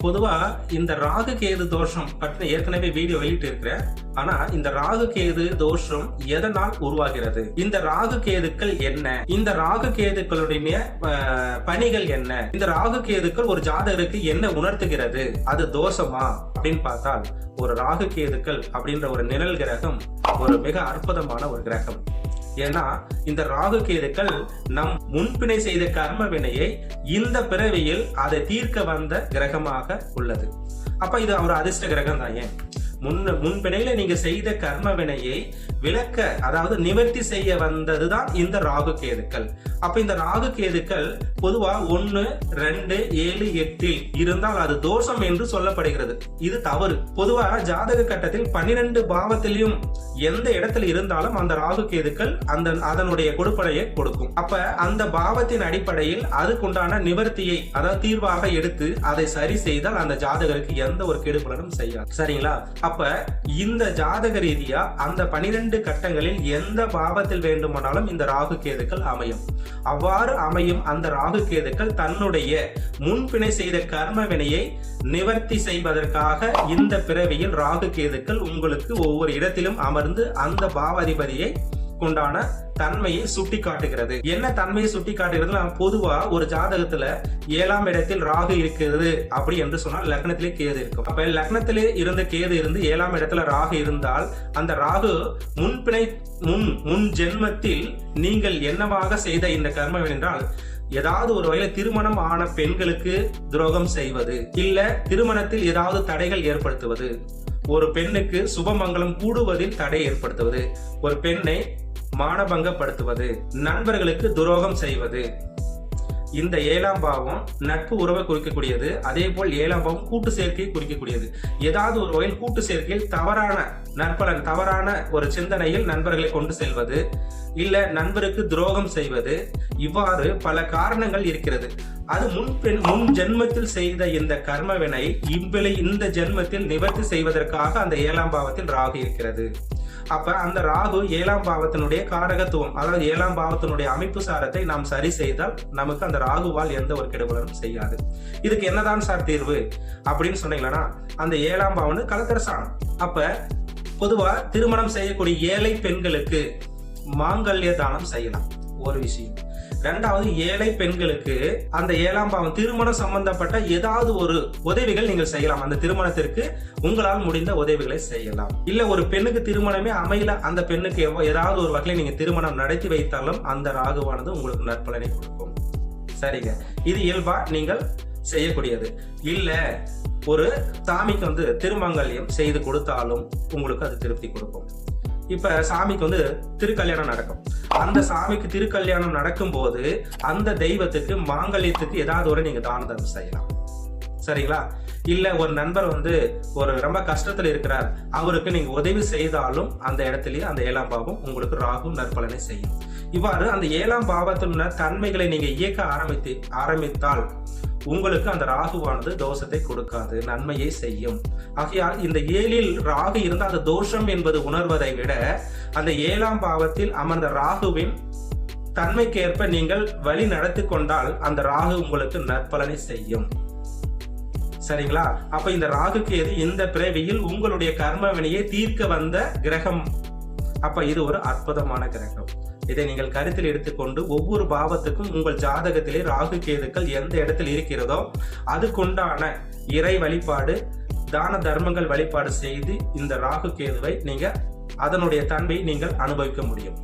பொதுவா இந்த ராகு கேது தோஷம் பற்றி ஏற்கனவே வீடியோ வெளியிட்டு இருக்கிறேன். ஆனா இந்த ராகு கேது தோஷம் எதனால் உருவாகிறது, இந்த ராகு கேதுக்கள் என்ன, இந்த ராகு கேதுக்களுடைய பணிகள் என்ன, இந்த ராகு கேதுக்கள் ஒரு ஜாதகருக்கு என்ன உணர்த்துகிறது, அது தோஷமா அப்படின்னு பார்த்தால் ஒரு ராகு கேதுக்கள் அப்படின்ற ஒரு நிழல் கிரகம் ஒரு மிக அற்புதமான ஒரு கிரகம். ஏன்னா இந்த ராகு கேதுக்கள் நம் முன்பினை செய்த கர்ம வினையை இந்த பிறவியில் அதை தீர்க்க வந்த கிரகமாக உள்ளது. அப்ப இது ஒரு அதிர்ஷ்ட கிரகம் தான். ஏன் முன்பினையில நீங்க செய்த கர்ம வினையை விளக்க, அதாவது நிவர்த்தி செய்ய வந்ததுதான் இந்த ராகு கேதுக்கள். அப்ப இந்த ராகு கேதுக்கள் பொதுவா 1, 2, 7, 8 இருந்தால் அது தோஷம் என்று சொல்லப்படுகிறது. இது தவறு. பொதுவா ஜாதக கட்டத்தில் 12 பாவத்திலையும் எந்த இடத்துல இருந்தாலும் அந்த ராகு கேதுக்கள் அதனுடைய கொடுப்பனையை கொடுக்கும். அப்ப அந்த பாவத்தின் அடிப்படையில் அதுக்குண்டான நிவர்த்தியை, அதாவது தீர்வாக எடுத்து அதை சரி செய்தால் அந்த ஜாதகருக்கு எந்த ஒரு கெடுபலனும் செய்யாது. சரிங்களா? அப்ப இந்த ஜாதக ரீதியா அந்த 12 கட்டங்களில் எந்த பாவத்தில் வேண்டுமானாலும் இந்த ராகு கேதுக்கள் அமையும். அவ்வாறு அமையும் அந்த ராகு கேதுக்கள் தன்னுடைய முன்பினை செய்த கர்ம வினையை நிவர்த்தி செய்வதற்காக இந்த பிறவியில் ராகு கேதுக்கள் உங்களுக்கு ஒவ்வொரு இடத்திலும் அமர்ந்து அந்த பாவாதிபதியை கொண்டான தன்மையை சுட்டி காட்டுகிறது. என்ன தன்மையை சுட்டி காட்டுகிறது? பொதுவா ஒரு ஜாதகத்துல 7ஆம் இடத்தில் ராகு இருக்கிறது அப்படி என்று சொன்னால் லக்னத்திலே கேது இருக்கும். அப்ப லக்னத்திலே இருந்த கேது இருந்து 7ஆம் இடத்துல ராகு இருந்தால் அந்த ராகு முன் ஜென்மத்தில் நீங்கள் என்னவாக செய்த இந்த கர்மம் என்றால், ஏதாவது ஒரு வகையில திருமணம் ஆன பெண்களுக்கு துரோகம் செய்வது, இல்ல திருமணத்தில் ஏதாவது தடைகள் ஏற்படுத்துவது, ஒரு பெண்ணுக்கு சுபமங்கலம் கூடுவதில் தடை ஏற்படுத்துவது, ஒரு பெண்ணை மானபங்கப்படுத்துவது, நண்பர்களுக்கு துரோகம் செய்வது. இந்த 7ஆம் பாவம் நட்பு உறவை குறிக்கக்கூடியது. அதே போல் 7ஆம் பாவம் கூட்டு சேர்க்கையை குறிக்கக்கூடியது. ஏதாவது ஒரு வகையில் கூட்டு சேர்க்கையில் தவறான நற்பலன், தவறான ஒரு சிந்தனையில் நண்பர்களை கொண்டு செல்வது, இல்ல நண்பருக்கு துரோகம் செய்வது, இவ்வாறு பல காரணங்கள் இருக்கிறது. அது முன் ஜென்மத்தில் செய்த இந்த கர்மவினை இந்த ஜென்மத்தில் நிவர்த்தி செய்வதற்காக அந்த 7ஆம் பாவத்தில் ராகு இருக்கிறது. அப்ப அந்த ராகு 7ஆம் பாவத்தினுடைய காரகத்துவம், அதாவது 7ஆம் பாவத்தினுடைய அமைப்பு சாரத்தை நாம் சரி செய்தால் நமக்கு அந்த ராகுவால் எந்த ஒரு கெடுபலனும் செய்யாது. இதுக்கு என்னதான் சார் தீர்வு அப்படின்னு சொன்னீங்கன்னா, அந்த 7ஆம் பாவம் கலத்திரசானம். அப்ப பொதுவா திருமணம் செய்யக்கூடிய ஏழை பெண்களுக்கு மாங்கல்ய தானம் செய்யலாம், ஒரு விஷயம். 2வது, ஏழை பெண்களுக்கு அந்த 7ஆம் பாவம் திருமணம் சம்பந்தப்பட்ட ஏதாவது ஒரு உதவிகள் நீங்கள் செய்யலாம். அந்த திருமணத்திற்கு உங்களால் முடிந்த உதவிகளை செய்யலாம். இல்ல ஒரு பெண்ணுக்கு திருமணமே அமையல, அந்த பெண்ணுக்கு ஏதாவது ஒரு வகையில் நீங்க திருமணம் நடத்தி வைத்தாலும் அந்த ராகுவானது உங்களுக்கு நற்பலனை கொடுக்கும். சரிங்க, இது இயல்பா நீங்கள் செய்யக்கூடியது. இல்ல ஒரு சாமிக்கு திருமங்கல்யம் செய்து கொடுத்தாலும் உங்களுக்கு அது திருப்தி கொடுக்கும். இப்ப சாமிக்கு திருக்கல்யாணம் நடக்கும். அந்த சாமிக்கு திருக்கல்யாணம் நடக்கும் போது அந்த தெய்வத்துக்கு மாங்கல்யத்துக்கு ஏதாவது ஒரு நீங்க தான தர்மம் செய்யலாம். சரிங்களா? இல்ல ஒரு நண்பர் ஒரு ரொம்ப கஷ்டத்துல இருக்கிறார், அவருக்கு நீங்க உதவி செய்தாலும் அந்த இடத்துலயே அந்த 7ஆம் பாவம் உங்களுக்கு ராகு நற்பலனை செய்யும். இவ்வாறு அந்த 7ஆம் பாவத்தில் தன்மைகளை நீங்க இயக்க ஆரம்பித்தால் உங்களுக்கு அந்த ராகுவானது தோஷத்தை கொடுக்காது, நன்மையை செய்யும். ஆகையால் இந்த 7இல் ராகு இருந்தால் அந்த தோஷம் என்பது உணர்வதை விட அந்த 7ஆம் பாவத்தில் அமர்ந்த ராகுவின் தன்மைக்கேற்ப நீங்கள் வழி நடத்தி கொண்டால் அந்த ராகு உங்களுக்கு நற்பலனை செய்யும். சரிங்களா? அப்ப இந்த ராகு கேது இந்த பிறவியில் உங்களுடைய கர்ம வினையை தீர்க்க வந்த கிரகம். அப்ப இது ஒரு அற்புதமான கிரகம். இதை நீங்கள் கருத்தில் எடுத்துக்கொண்டு ஒவ்வொரு பாவத்துக்கும் உங்கள் ஜாதகத்திலே ராகு கேதுக்கள் எந்த இடத்தில் இருக்கிறதோ அதுக்குண்டான இறை வழிபாடு, தான தர்மங்கள் வழிபாடு செய்து இந்த ராகு கேதுவை நீங்க அதனுடைய தன்மையை நீங்கள் அனுபவிக்க முடியும்.